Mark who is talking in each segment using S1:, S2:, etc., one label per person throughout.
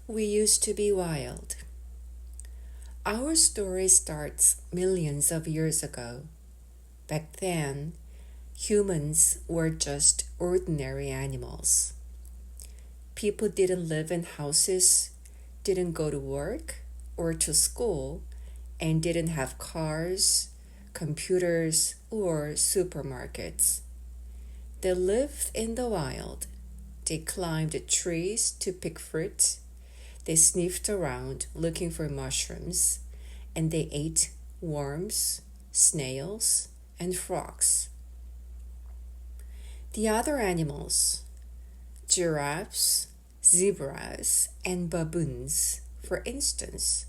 S1: We used to be wild. Our story starts millions of years ago. Back then, humans were just ordinary animals. People didn't live in houses, didn't go to work or to school, and didn't have cars, computers, or supermarkets. They lived in the wild. They climbed trees to pick fruit. They sniffed around looking for mushrooms, and they ate worms, snails, and frogs. The other animals, giraffes, zebras, and baboons, for instance,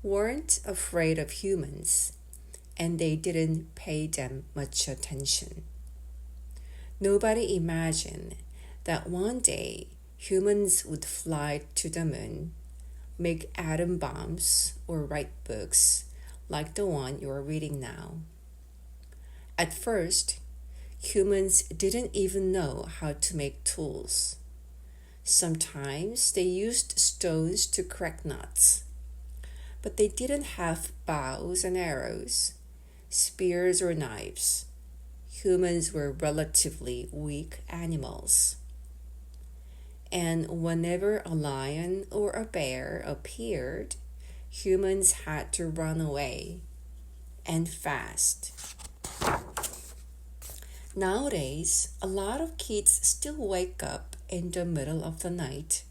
S1: weren't afraid of humans, and they didn't pay them much attention. Nobody imagined that one day humans would fly to the moon, make atom bombs, or write books like the one you're reading now. At first, humans didn't even know how to make tools. Sometimes they used stones to crack nuts, but they didn't have bows and arrows, spears or knives. Humans were relatively weak animals. And whenever a lion or a bear appeared, humans had to run away, and fast. Nowadays, a lot of kids still wake up in the middle of the night,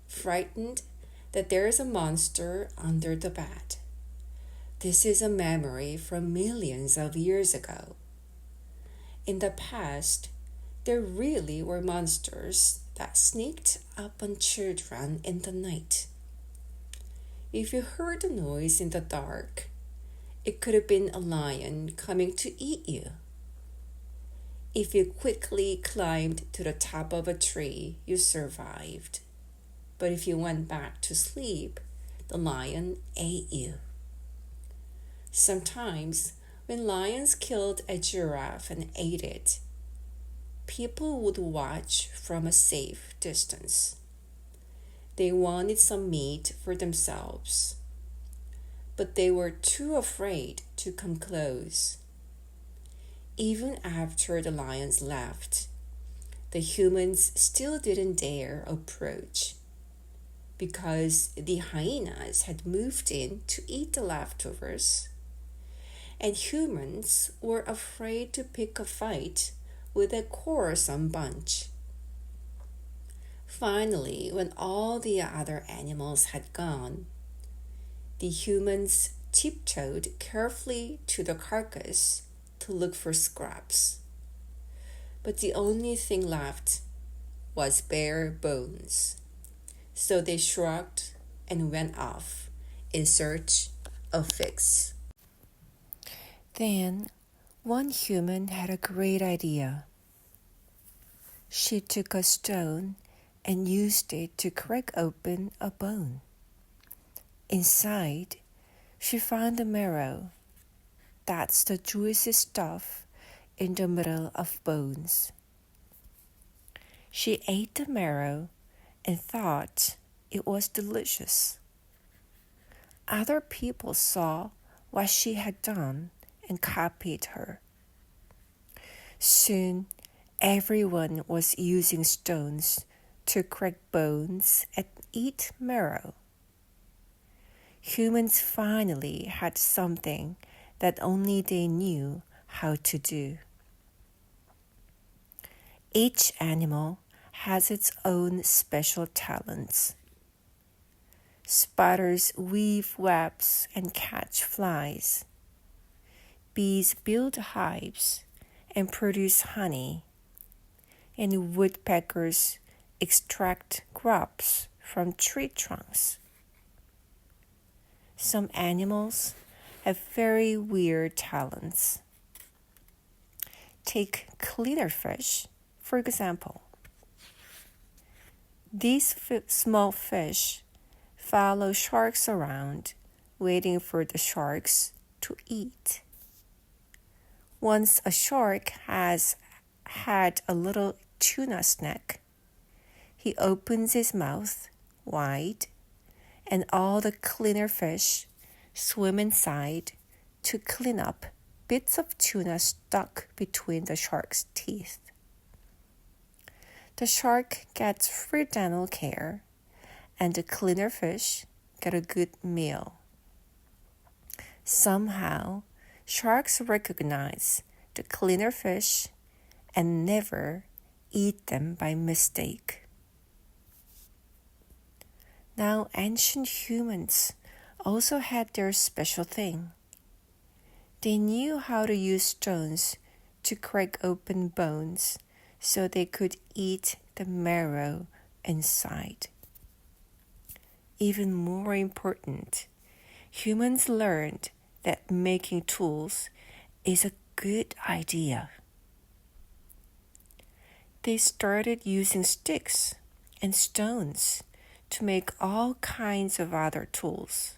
S1: frightened that there is a monster under the bed. This is a memory from millions of years ago. In the past, there really were monsters that sneaked up on children in the night. If you heard a noise in the dark, it could have been a lion coming to eat you. If you quickly climbed to the top of a tree, you survived. But if you went back to sleep, the lion ate you. Sometimes, when lions killed a giraffe and ate it, people would watch from a safe distance. They wanted some meat for themselves, but they were too afraid to come close. Even after the lions left, the humans still didn't dare approach because the hyenas had moved in to eat the leftovers, and humans were afraid to pick a fight with a quarrelsome bunch. Finally, when all the other animals had gone, the humans tiptoed carefully to the carcass to look for scraps. But the only thing left was bare bones. So they shrugged and went off in search of figs. Then one human had a great idea. She took a stone and used it to crack open a bone. Inside, she found the marrow. That's the juicy stuff in the middle of bones. She ate the marrow and thought it was delicious. Other people saw what she had done and copied her. Soon, everyone was using stones to crack bones and eat marrow. Humans finally had something that only they knew how to do. Each animal has its own special talents. Spiders weave webs and catch flies. Bees build hives and produce honey, and woodpeckers extract crops from tree trunks. Some animals have very weird talents. Take cleaner fish, for example. These small fish follow sharks around, waiting for the sharks to eat. Once a shark has had a little tuna snack, he opens his mouth wide and all the cleaner fish swim inside to clean up bits of tuna stuck between the shark's teeth. The shark gets free dental care, and the cleaner fish get a good meal. Somehow, sharks recognize the cleaner fish and never eat them by mistake. Now, ancient humans also had their special thing. They knew how to use stones to crack open bones so they could eat the marrow inside. Even more important, humans learned that making tools is a good idea. They started using sticks and stones to make all kinds of other tools.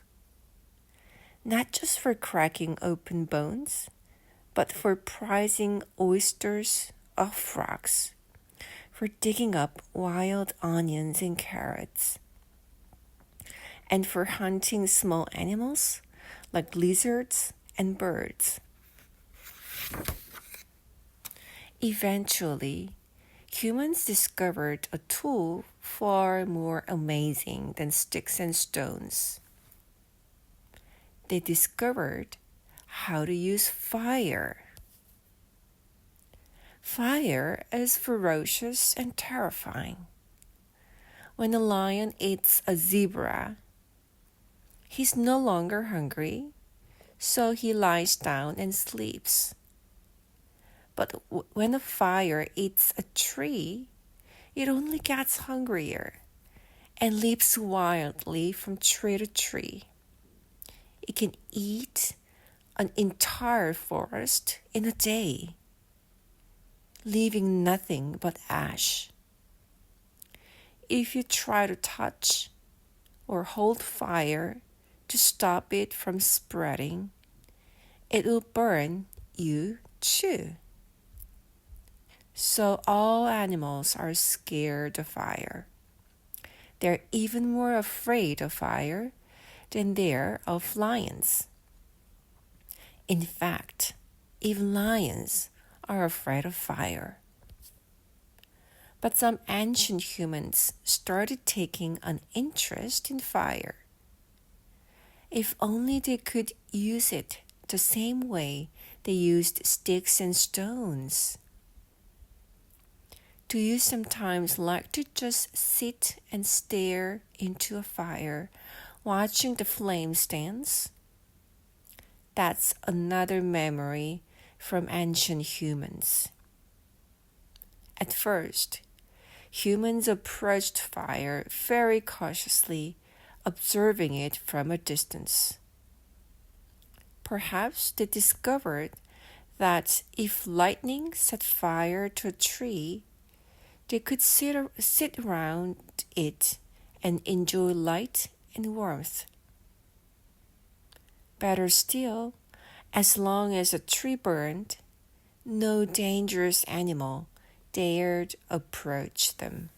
S1: Not just for cracking open bones, but for prizing oysters off rocks, for digging up wild onions and carrots, and for hunting small animals like lizards and birds. Eventually, humans discovered a tool far more amazing than sticks and stones. They discovered how to use fire. Fire is ferocious and terrifying. When a lion eats a zebra, he's no longer hungry, so he lies down and sleeps. But when a fire eats a tree, it only gets hungrier and leaps wildly from tree to tree. It can eat an entire forest in a day, leaving nothing but ash. If you try to touch or hold fire to stop it from spreading, it will burn you too. So all animals are scared of fire. They're even more afraid of fire than they are of lions. In fact, even lions are afraid of fire. But some ancient humans started taking an interest in fire. If only they could use it the same way they used sticks and stones. Do you sometimes like to just sit and stare into a fire, watching the flames dance? That's another memory from ancient humans. At first, humans approached fire very cautiously, observing it from a distance. Perhaps they discovered that if lightning set fire to a tree, they could sit around it and enjoy light and warmth. Better still, as long as a tree burned, no dangerous animal dared approach them.